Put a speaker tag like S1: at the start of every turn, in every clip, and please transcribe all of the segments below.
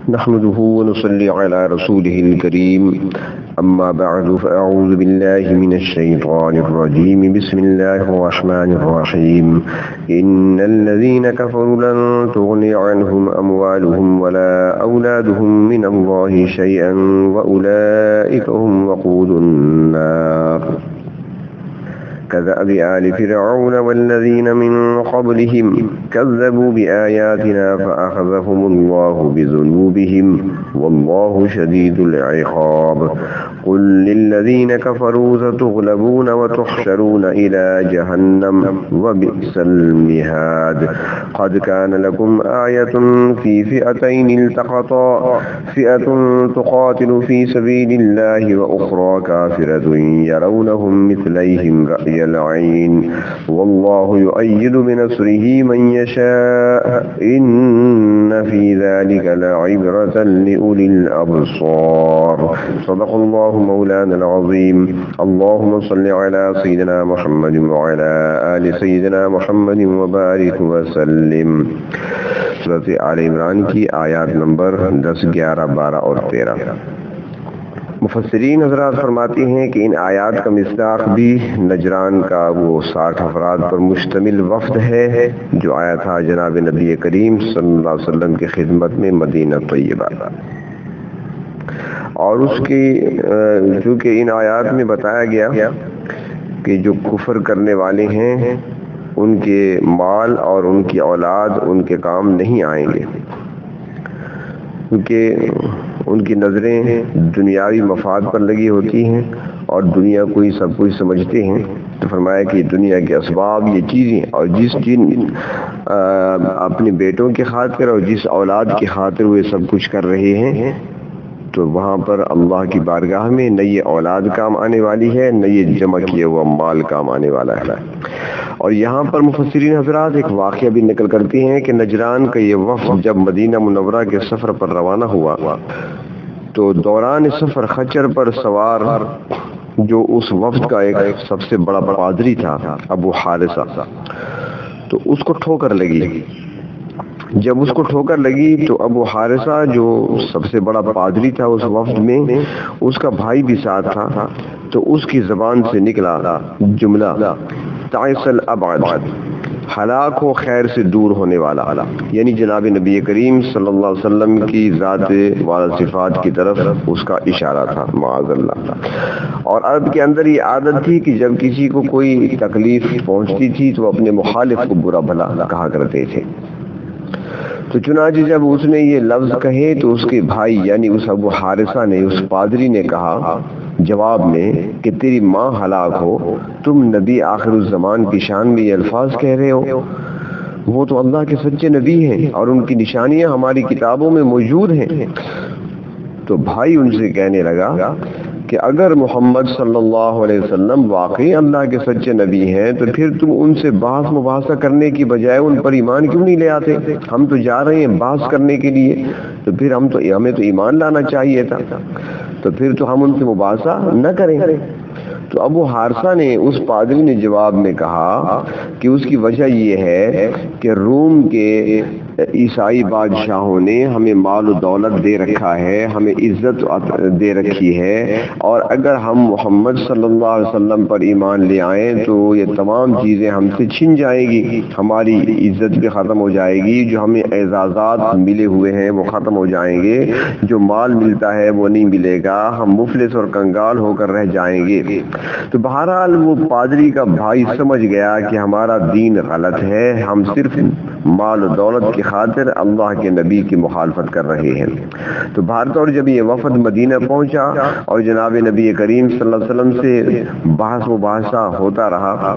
S1: نحمده ونصلي على رسوله الكريم أما بعد فأعوذ بالله من الشيطان الرجيم بسم الله الرحمن الرحيم إن الذين كفروا لن تغني عنهم أموالهم ولا أولادهم من الله شيئا وأولئك هم وقود النار كدأب آل فرعون والذين من قبلهم كذبوا بآياتنا فأخذهم الله بذنوبهم والله شديد العقاب قل للذين كفروا ستغلبون وتحشرون إلى جهنم وبئس المهاد قد كان لكم آية في فئتين التقطا فئة تقاتل في سبيل الله وأخرى كافرة يرونهم مثليهم رأي العين والله يؤيد بنصره من يشاء إن في ذلك لعبرة لأولي الأبصار صدق الله مولانا العظيم اللهم صل على سيدنا محمد وعلى آل سيدنا محمد وبارك وسلم سورۃ آل عمران کی آیات نمبر 10, 11, 12 اور 13. مفسرین حضرات فرماتے ہیں کہ ان آیات کا مصداق بھی نجران کا وہ 60 افراد پر مشتمل وفد ہے جو آیا تھا جناب نبی کریم صلی اللہ علیہ وسلم کی خدمت میں مدینہ طیبہ. اور اس کی چونکہ ان آیات میں بتایا گیا کہ جو کفر کرنے والے ہیں ان کے مال اور ان کی اولاد ان کے کام نہیں آئیں گے، کیونکہ ان کی نظریں دنیاوی مفاد پر لگی ہوتی ہیں اور دنیا کو ہی سب کچھ سمجھتے ہیں. تو فرمایا کہ دنیا کے اسباب یہ چیزیں اور جن اپنے بیٹوں کی خاطر اور جس اولاد کی خاطر وہ سب کچھ کر رہے ہیں تو وہاں پر اللہ کی بارگاہ میں نہ یہ اولاد کام آنے والی ہے نہ یہ جمع کیا ہوا مال کام آنے والا ہے. اور یہاں پر مفسرین حضرات ایک واقعہ بھی نقل کرتے ہیں کہ نجران کا یہ وفد جب مدینہ منورہ کے سفر پر روانہ ہوا تو دوران سفر خچر پر سوار جو اس وفد کا ایک سب سے بڑا پادری تھا ابو حارثہ، تو اس کو ٹھوکر لگی. جب اس کو ٹھوکر لگی تو ابو حارثہ جو سب سے بڑا پادری تھا اس وفد میں، اس کا بھائی بھی ساتھ تھا، تو اس کی زبان سے نکلا جملہ تعس الابعد، ہلاک ہو خیر سے دور ہونے والا، یعنی جناب نبی کریم صلی اللہ علیہ وسلم کی ذات والا صفات کی طرف اس کا اشارہ تھا معاذ اللہ. اور عرب کے اندر یہ عادت تھی کہ جب کسی کو کوئی تکلیف پہنچتی تھی تو اپنے مخالف کو برا بھلا کہا کرتے تھے. تو چنانچہ جب اس نے یہ لفظ کہے تو اس کے بھائی یعنی اس ابو حارثہ نے، اس پادری نے کہا جواب میں کہ تیری ماں ہلاک ہو، تم نبی آخر الزمان کی شان میں یہ الفاظ کہہ رہے ہو؟ وہ تو اللہ کے سچے نبی ہیں اور ان کی نشانیاں ہماری کتابوں میں موجود ہیں. تو بھائی ان سے کہنے لگا کہ اگر محمد صلی اللہ علیہ وسلم واقعی اللہ کے سچے نبی ہیں تو پھر تم ان سے بحث مباحثہ کرنے کی بجائے ان پر ایمان کیوں نہیں لے آتے؟ ہم تو جا رہے ہیں بحث کرنے کے لیے، تو پھر ہمیں تو ایمان لانا چاہیے تھا، تو پھر تو ہم ان سے مباحثہ نہ کریں. تو ابو حارثہ نے، اس پادری نے جواب میں کہا کہ اس کی وجہ یہ ہے کہ روم کے عیسائی بادشاہوں نے ہمیں مال و دولت دے رکھا ہے، ہمیں عزت دے رکھی ہے، اور اگر ہم محمد صلی اللہ علیہ وسلم پر ایمان لے آئیں تو یہ تمام چیزیں ہم سے چھن جائیں گی، ہماری عزت بھی ختم ہو جائے گی، جو ہمیں اعزازات ملے ہوئے ہیں وہ ختم ہو جائیں گے، جو مال ملتا ہے وہ نہیں ملے گا، ہم مفلس اور کنگال ہو کر رہ جائیں گے. تو بہرحال وہ پادری کا بھائی سمجھ گیا کہ ہمارا دین غلط ہے، ہم صرف مال و دولت کی خاطر اللہ کے نبی کی مخالفت کر رہے ہیں. تو بہرطور جب یہ وفد مدینہ پہنچا اور جناب نبی کریم صلی اللہ علیہ وسلم سے بحث مباحثہ ہوتا رہا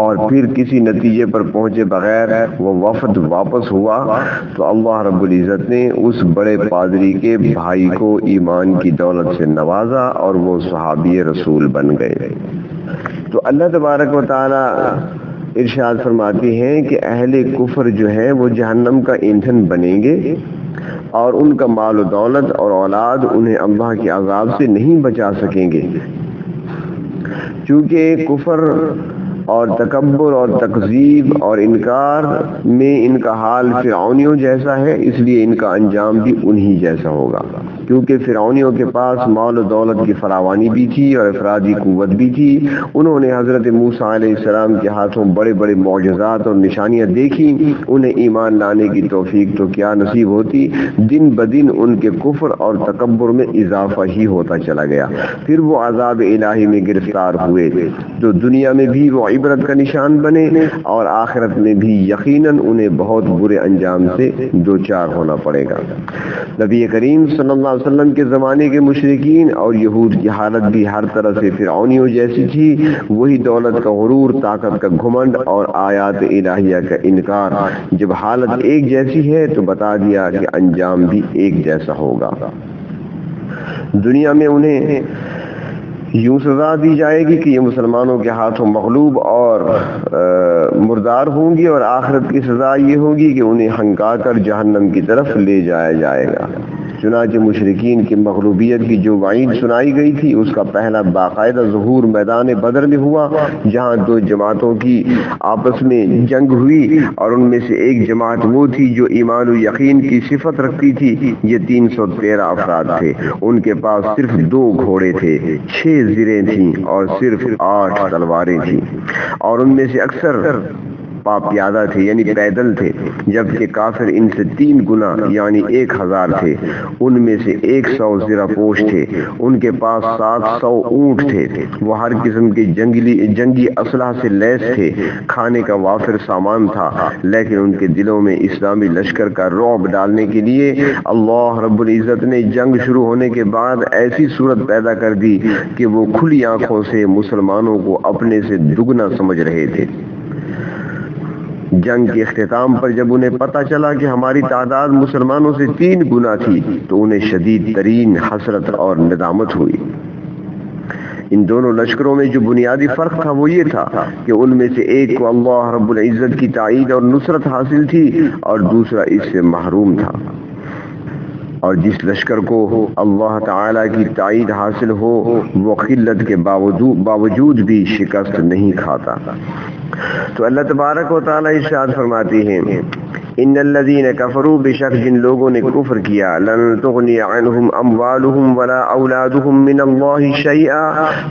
S1: اور پھر کسی نتیجے پر پہنچے بغیر وہ وفد واپس ہوا تو اللہ رب العزت نے اس بڑے پادری کے بھائی کو ایمان کی دولت سے نوازا اور وہ صحابی رسول بن گئے. تو اللہ تبارک و تعالی ارشاد فرماتے ہیں کہ اہل کفر جو ہیں وہ جہنم کا ایندھن بنیں گے اور ان کا مال و دولت اور اولاد انہیں اللہ کے عذاب سے نہیں بچا سکیں گے، چونکہ کفر اور تکبر اور تکذیب اور انکار میں ان کا حال فرعونیوں جیسا ہے، اس لیے ان کا انجام بھی انہی جیسا ہوگا، کیونکہ فرعونیوں کے پاس مال و دولت کی فراوانی بھی تھی اور افرادی قوت بھی تھی۔ انہوں نے حضرت موسیٰ علیہ السلام کے ہاتھوں بڑے بڑے معجزات اور نشانیاں دیکھی، انہیں ایمان لانے کی توفیق تو کیا نصیب ہوتی، دن بدن ان کے کفر اور تکبر میں اضافہ ہی ہوتا چلا گیا۔ پھر وہ عذاب الہی میں گرفتار ہوئے تو دنیا میں بھی وہ عبرت کا نشان بنے اور آخرت میں بھی یقیناً انہیں بہت برے انجام سے دوچار ہونا پڑے گا۔ نبی کریم صلی اللہ علیہ وسلم کے زمانے کے مشرکین اور یہود کی حالت بھی ہر طرح سے فرعونیوں جیسی تھی، وہی دولت کا غرور، طاقت کا گھمنڈ اور آیات الہیہ کا انکار۔ جب حالت ایک جیسی ہے تو بتا دیا کہ انجام بھی ایک جیسا ہوگا۔ دنیا میں انہیں یوں سزا دی جائے گی کہ یہ مسلمانوں کے ہاتھوں مغلوب اور مردار ہوں گی، اور آخرت کی سزا یہ ہوگی کہ انہیں ہنکا کر جہنم کی طرف لے جایا جائے گا۔ چنانچہ مشرکین کی مغلوبیت کی جو وعید سنائی گئی تھی اس کا پہلا باقاعدہ ظہور میدان بدر میں ہوا، جہاں دو جماعتوں کی آپس میں جنگ ہوئی، اور ان میں سے ایک جماعت وہ تھی جو ایمان و یقین کی صفت رکھتی تھی۔ یہ 313 افراد تھے، ان کے پاس صرف 2 گھوڑے تھے، 6 زریں تھیں اور صرف 8 تلواریں تھیں، اور ان میں سے اکثر پیادہ تھے یعنی پیدل تھے، جبکہ کافر ان سے 3 گنا یعنی 1000 تھے۔ ان میں سے 100 زرہ پوش تھے، ان کے پاس 700 اونٹ تھے، وہ ہر قسم کے جنگی اسلحہ سے لیس تھے، کھانے کا وافر سامان تھا، لیکن ان کے دلوں میں اسلامی لشکر کا رعب ڈالنے کے لیے اللہ رب العزت نے جنگ شروع ہونے کے بعد ایسی صورت پیدا کر دی کہ وہ کھلی آنکھوں سے مسلمانوں کو اپنے سے دگنا سمجھ رہے تھے۔ جنگ کے اختتام پر جب انہیں پتہ چلا کہ ہماری تعداد مسلمانوں سے 3 گنا تھی تو انہیں شدید ترین حسرت اور ندامت ہوئی۔ ان دونوں لشکروں میں جو بنیادی فرق تھا وہ یہ تھا کہ ان میں سے ایک کو اللہ رب العزت کی تائید اور نصرت حاصل تھی اور دوسرا اس سے محروم تھا، اور جس لشکر کو اللہ تعالی کی تائید حاصل ہو وہ قلت کے باوجود بھی شکست نہیں کھاتا۔ تو اللہ تبارک و تعالی ارشاد فرماتی ہیں، ان الذین کفروا، بے شک جن لوگوں نے کفر کیا، لن تغنی عنہم اموالہم ولا اولادہم من اللہ شیئا،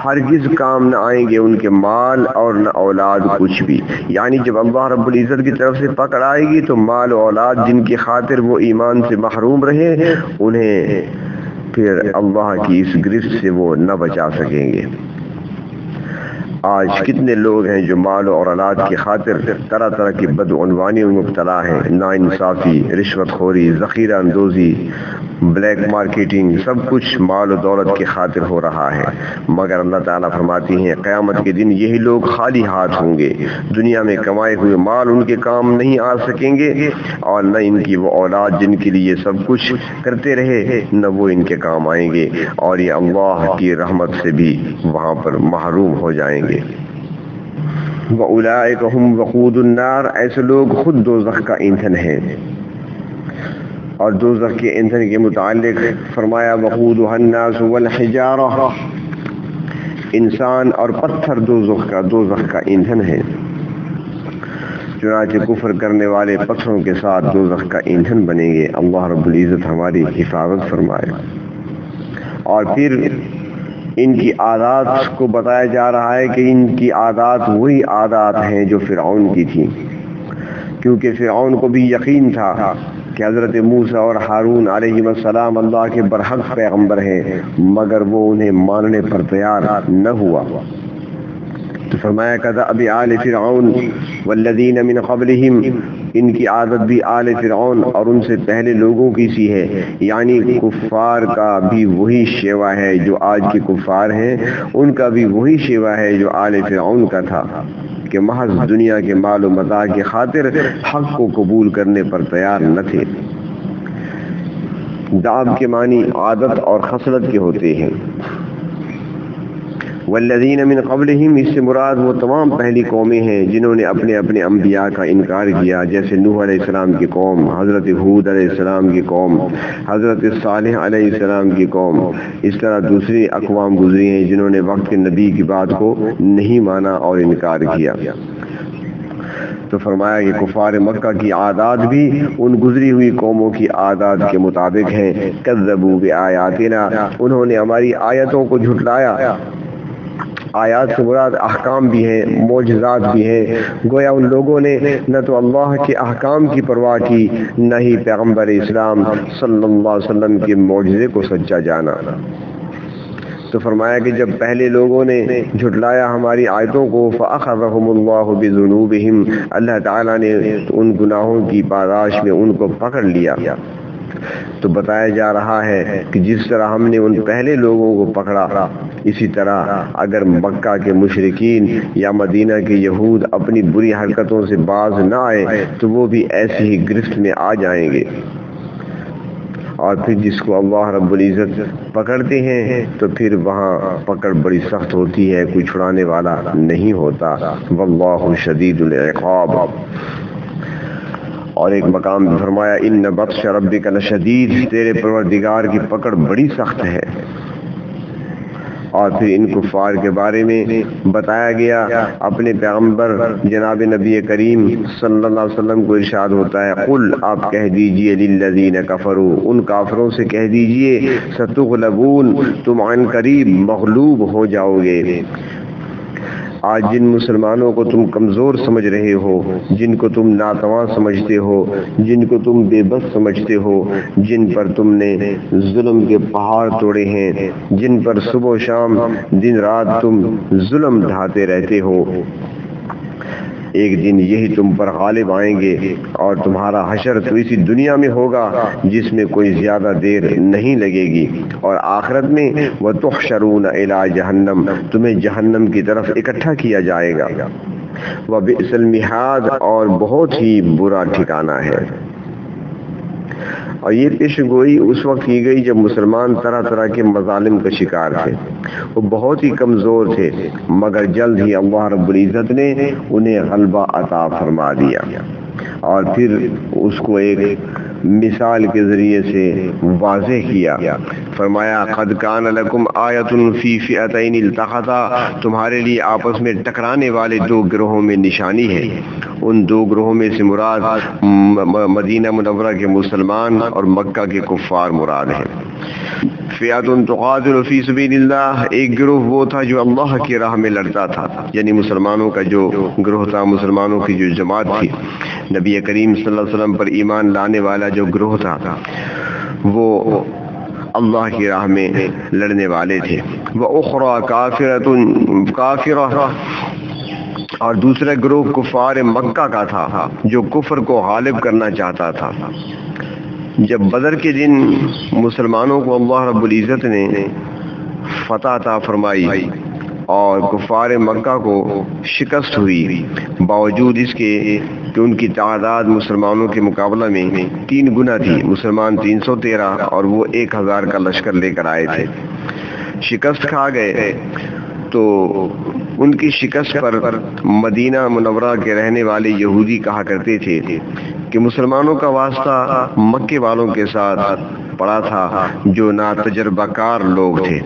S1: ہرگز کام نہ آئیں گے ان کے مال اور نہ اولاد کچھ بھی۔ یعنی جب اللہ رب العزت کی طرف سے پکڑ آئے گی تو مال و اولاد جن کی خاطر وہ ایمان سے محروم رہے، انہیں پھر اللہ کی اس گرفت سے وہ نہ بچا سکیں گے۔ آج کتنے لوگ ہیں جو مال و اولاد کی خاطر طرح طرح کی بدعنوانیوں میں مبتلا ہیں، ناانصافی، رشوت خوری، ذخیرہ اندوزی، بلیک مارکیٹنگ، سب کچھ مال و دولت کی خاطر ہو رہا ہے، مگر اللہ تعالیٰ فرماتی ہیں قیامت کے دن یہی لوگ خالی ہاتھ ہوں گے، دنیا میں کمائے ہوئے مال ان کے کام نہیں آ سکیں گے، اور نہ ان کی وہ اولاد جن کے لیے سب کچھ کرتے رہے نہ وہ ان کے کام آئیں گے، اور یہ اللہ کی رحمت سے بھی وہاں پر محروم ہو جائیں گے۔ وَأُولَئِكَ هُمْ وَقُودُ النَّارِ، ایسے لوگ خود دوزخ کا ایندھن ہیں۔ اور دوزخ کے ایندھن کے متعلق فرمایا وقودها الناس والحجارہ، انسان اور پتھر دوزخ کا ایندھن ہے۔ چنانچہ کفر کرنے والے پتھروں کے ساتھ دوزخ کا ایندھن بنیں گے۔ اللہ رب العزت ہماری حفاظت فرمائے۔ اور پھر ان کی عادات کو بتایا جا رہا ہے کہ ان کی عادات وہی عادات ہیں جو فرعون کی تھیں، کیونکہ فرعون کو بھی یقین تھا کہ حضرت موسیٰ اور ہارون علیہ السلام اللہ کے برحق پیغمبر ہیں، مگر وہ انہیں ماننے پر تیار نہ ہوا۔ تو فرمایا کذب آل فرعون والذین من قبلہم، ان کی عادت بھی آل فرعون اور ان سے پہلے لوگوں کی سی ہے، یعنی کفار کا بھی وہی شیوا ہے جو آج کے کفار ہیں، ان کا بھی وہی شیوا ہے جو آل فرعون کا تھا، کہ محض دنیا کے مال و متاع کی خاطر حق کو قبول کرنے پر تیار نہ تھے۔ دعب کے معنی عادت اور خصلت کے ہوتے ہیں۔ والذین من قبلہم، اس سے مراد وہ تمام پہلی قومیں ہیں جنہوں نے اپنے اپنے انبیاء کا انکار کیا، جیسے نوح علیہ السلام کی قوم، حضرت ہود علیہ السلام کی قوم، حضرت صالح علیہ السلام کی قوم. اس طرح دوسری اقوام گزری ہیں جنہوں نے وقت کے نبی کی بات کو نہیں مانا اور انکار کیا. تو فرمایا کہ کفار مکہ کی عادات بھی ان گزری ہوئی قوموں کی عادات کے مطابق ہیں. کذبوا بآیاتنا، انہوں نے ہماری آیتوں کو جھٹلایا. آیات سے مراد احکام بھی ہیں، معجزات بھی ہیں. گویا ان لوگوں نے نہ تو اللہ کے احکام کی پرواہ کی، نہ ہی پیغمبر اسلام صلی اللہ علیہ وسلم کے معجزے کو سچا جانا. تو فرمایا کہ جب پہلے لوگوں نے جھٹلایا ہماری آیتوں کو، فَأَخَذَهُمُ اللَّهُ بِذُنُوبِهِمْ، اللہ تعالیٰ نے ان گناہوں کی پاداش میں ان کو پکڑ لیا. تو بتایا جا رہا ہے کہ جس طرح ہم نے ان پہلے لوگوں کو پکڑا، اسی طرح اگر مکہ کے مشرکین یا مدینہ کے یہود اپنی بری حرکتوں سے باز نہ آئے تو وہ بھی ایسی ہی گرفت میں آ جائیں گے. اور پھر جس کو اللہ رب العزت پکڑتے ہیں تو پھر وہاں پکڑ بڑی سخت ہوتی ہے، کوئی چھڑانے والا نہیں ہوتا. واللہ شدید العقاب. اور ایک مقام میں فرمایا ان بطش ربک لشدید، تیرے پروردگار کی پکڑ بڑی سخت ہے. اور پھر ان کفار کے بارے میں بتایا گیا. اپنے پیغمبر جناب نبی کریم صلی اللہ علیہ وسلم کو ارشاد ہوتا ہے، قل، آپ کہہ دیجئے، للذین کفروا، ان کافروں سے کہہ دیجئے، ستغلبون، تم عن قریب مغلوب ہو جاؤ گے. آج جن مسلمانوں کو تم کمزور سمجھ رہے ہو، جن کو تم ناتواں سمجھتے ہو، جن کو تم بے بس سمجھتے ہو، جن پر تم نے ظلم کے پہاڑ توڑے ہیں، جن پر صبح و شام دن رات تم ظلم ڈھاتے رہتے ہو، ایک دن یہی تم پر غالب آئیں گے. اور تمہارا حشر تو اسی دنیا میں ہوگا جس میں کوئی زیادہ دیر نہیں لگے گی، اور آخرت میں وَتُحْشَرُونَ إِلَىٰ جَهَنَّمَ، تمہیں جہنم کی طرف اکٹھا کیا جائے گا. وَبِئْسَ الْمِہَادُ، اور بہت ہی برا ٹھکانہ ہے. اور یہ پیش گوئی اس وقت کی گئی جب مسلمان طرح طرح کے مظالم کا شکار تھے، وہ بہت ہی کمزور تھے، مگر جلد ہی اللہ رب العزت نے انہیں غلبہ عطا فرما دیا. اور پھر اس کو ایک مثال کے ذریعے سے واضح کیا. فرمایا قد کان لکم آیۃ فی فئتین التقطا، تمہارے لیے آپس میں ٹکرانے والے دو گروہوں میں نشانی ہے. ان دو گروہوں میں سے مراد مدینہ منورہ کے مسلمان اور مکہ کے کفار مراد ہیں. فئۃ تقاتل فی سبیل اللہ، ایک گروہ وہ تھا جو اللہ کی راہ میں لڑتا تھا، یعنی مسلمانوں کا جو گروہ تھا، مسلمانوں کی جو جماعت تھی، نبی کریم صلی اللہ علیہ وسلم پر ایمان لانے والا جو گروہ تھا وہ اللہ کی راہ میں لڑنے والے تھے. وَأُخْرَى کافرہ، اور دوسرا گروہ کفار مکہ کا تھا جو کفر کو غالب کرنا چاہتا تھا. جب بدر کے دن مسلمانوں کو اللہ رب العزت نے فتح عطا فرمائی اور کفار مکہ کو شکست ہوئی، باوجود اس کے کہ ان کی تعداد مسلمانوں کے مقابلہ میں 3 گنا تھی، مسلمان 313 اور وہ 1000 کا لشکر لے کر آئے تھے، شکست کھا گئے. تو ان کی شکست پر مدینہ منورہ کے رہنے والے یہودی کہا کرتے تھے کہ مسلمانوں کا واسطہ مکے والوں کے ساتھ پڑا تھا جو ناتجربہ کار لوگ تھے.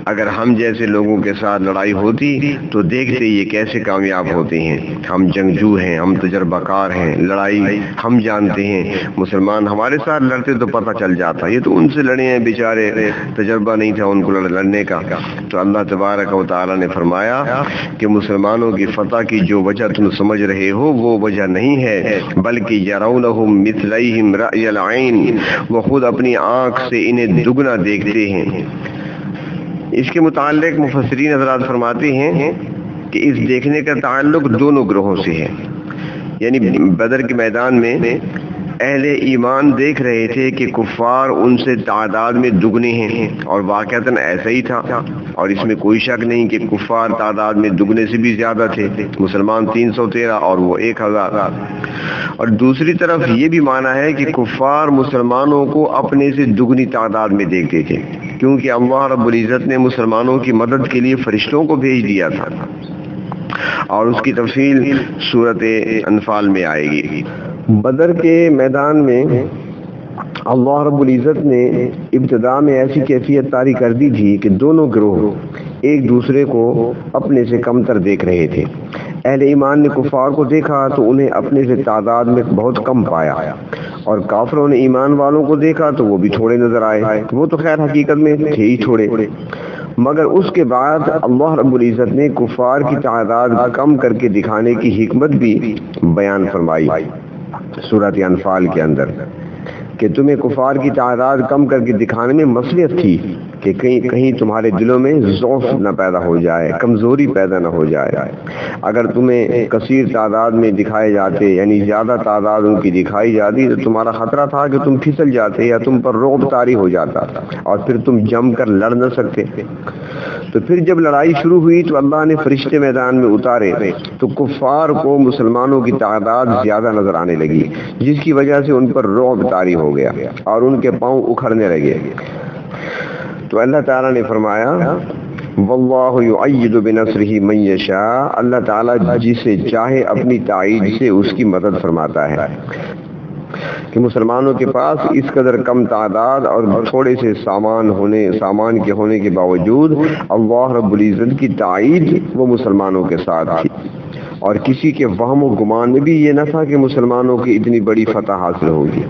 S1: اگر ہم جیسے لوگوں کے ساتھ لڑائی ہوتی تو دیکھتے یہ کیسے کامیاب ہوتے ہیں، ہم جنگجو ہیں، ہم تجربہ کار ہیں، لڑائی ہم جانتے ہیں، مسلمان ہمارے ساتھ لڑتے تو پتہ چل جاتا، یہ تو ان سے لڑے ہیں بیچارے، تجربہ نہیں تھا ان کو لڑنے کا. تو اللہ تبارک و تعالی نے فرمایا کہ مسلمانوں کی فتح کی جو وجہ تم سمجھ رہے ہو وہ وجہ نہیں ہے، بلکہ یرونہم مثلیہم رأی العین، وہ خود اپنی آنکھ سے انہیں دگنا دیکھتے ہیں. اس کے متعلق مفسرین حضرات فرماتے ہیں کہ اس دیکھنے کا تعلق دونوں گروہوں سے ہے. یعنی بدر کے میدان میں اہل ایمان دیکھ رہے تھے کہ کفار ان سے تعداد میں دگنے ہیں، اور واقعتاً ایسا ہی تھا. اور اس میں کوئی شک نہیں کہ کفار تعداد میں دگنے سے بھی زیادہ تھے، مسلمان 313 اور وہ 1000۔ اور دوسری طرف یہ بھی مانا ہے کہ کفار مسلمانوں کو اپنے سے دگنی تعداد میں دیکھتے تھے، کیونکہ اللہ رب العزت نے مسلمانوں کی مدد کے لیے فرشتوں کو بھیج دیا تھا، اور اس کی تفصیل سورۃ انفال میں آئے گی۔ بدر کے میدان میں اللہ رب العزت نے ابتدا میں ایسی کیفیت طاری کر دی تھی کہ دونوں گروہ ایک دوسرے کو اپنے سے کمتر دیکھ رہے تھے۔ اہل ایمان نے کفار کو دیکھا تو انہیں اپنے سے تعداد میں بہت کم پایا، اور کافروں نے ایمان والوں کو دیکھا تو وہ بھی تھوڑے نظر آئے، وہ تو خیر حقیقت میں تھے ہی تھوڑے۔ مگر اس کے بعد اللہ رب العزت نے کفار کی تعداد کم کر کے دکھانے کی حکمت بھی بیان فرمائی سورۃ انفال کے اندر، کہ تمہیں کفار کی تعداد کم کر کے دکھانے میں مصلحت تھی کہ کہیں تمہارے دلوں میں ضعف نہ پیدا ہو جائے، کمزوری پیدا نہ ہو جائے۔ اگر تمہیں کثیر تعداد میں دکھائے جاتے، یعنی زیادہ تعداد ان کی دکھائی جاتی، تو تمہارا خطرہ تھا کہ تم پھسل جاتے یا تم پر رعب طاری ہو جاتا، اور پھر تم جم کر لڑ نہ سکتے۔ تو پھر جب لڑائی شروع ہوئی تو اللہ نے فرشتے میدان میں اتارے تو کفار کو مسلمانوں کی تعداد زیادہ نظر آنے لگی، جس کی وجہ سے ان پر رعب طاری ہو گیا اور ان کے پاؤں اکھڑنے لگے۔ تو اللہ تعالیٰ نے فرمایا واللہ یؤید بنصرہ من یشاء، اللہ تعالیٰ جسے چاہے اپنی تائید سے اس کی مدد فرماتا ہے۔ کہ مسلمانوں کے پاس اس قدر کم تعداد اور تھوڑے سے سامان کے ہونے کے باوجود اللہ رب العزت کی تائید وہ مسلمانوں کے ساتھ تھی، اور کسی کے وہم و گمان میں بھی یہ نہ تھا کہ مسلمانوں کی اتنی بڑی فتح حاصل ہوگی۔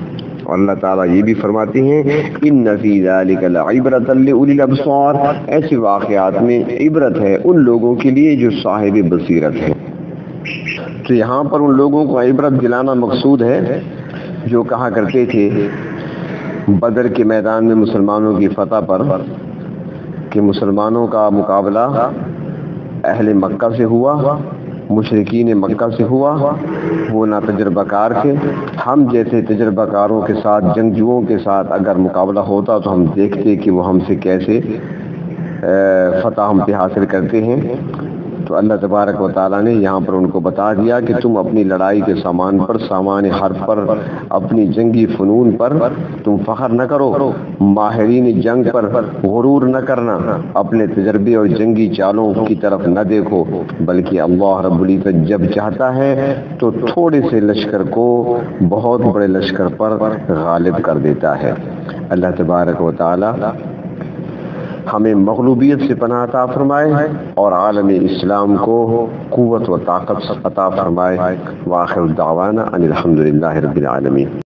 S1: اور اللہ تعالیٰ یہ بھی فرماتے ہیں ان فی ذلک لعبرۃ لاولی الابصار، ایسے واقعات میں عبرت ہے ان لوگوں کے لیے جو صاحب بصیرت ہیں۔ تو یہاں پر ان لوگوں کو عبرت دلانا مقصود ہے جو کہا کرتے تھے بدر کے میدان میں مسلمانوں کی فتح پر کہ مسلمانوں کا مقابلہ اہل مکہ سے ہوا، مشرکین مکہ سے ہوا، وہ نہ تجربہ کار تھے، ہم جیسے تجربہ کاروں کے ساتھ، جنگجوؤں کے ساتھ اگر مقابلہ ہوتا تو ہم دیکھتے کہ وہ ہم سے کیسے فتح ہم پہ حاصل کرتے ہیں۔ تو اللہ تبارک و تعالیٰ نے یہاں پر ان کو بتا دیا کہ تم اپنی لڑائی کے سامان پر، سامان حرب پر، اپنی جنگی فنون پر تم فخر نہ کرو، ماہرین جنگ پر غرور نہ کرنا، اپنے تجربے اور جنگی چالوں کی طرف نہ دیکھو، بلکہ اللہ رب العزت جب چاہتا ہے تو تھوڑے سے لشکر کو بہت بڑے لشکر پر غالب کر دیتا ہے۔ اللہ تبارک و تعالیٰ ہمیں مغلوبیت سے پناہ عطا فرمائے اور عالم اسلام کو قوت و طاقت عطا فرمائے۔ وآخر دعوانا ان الحمد للہ رب العالمین۔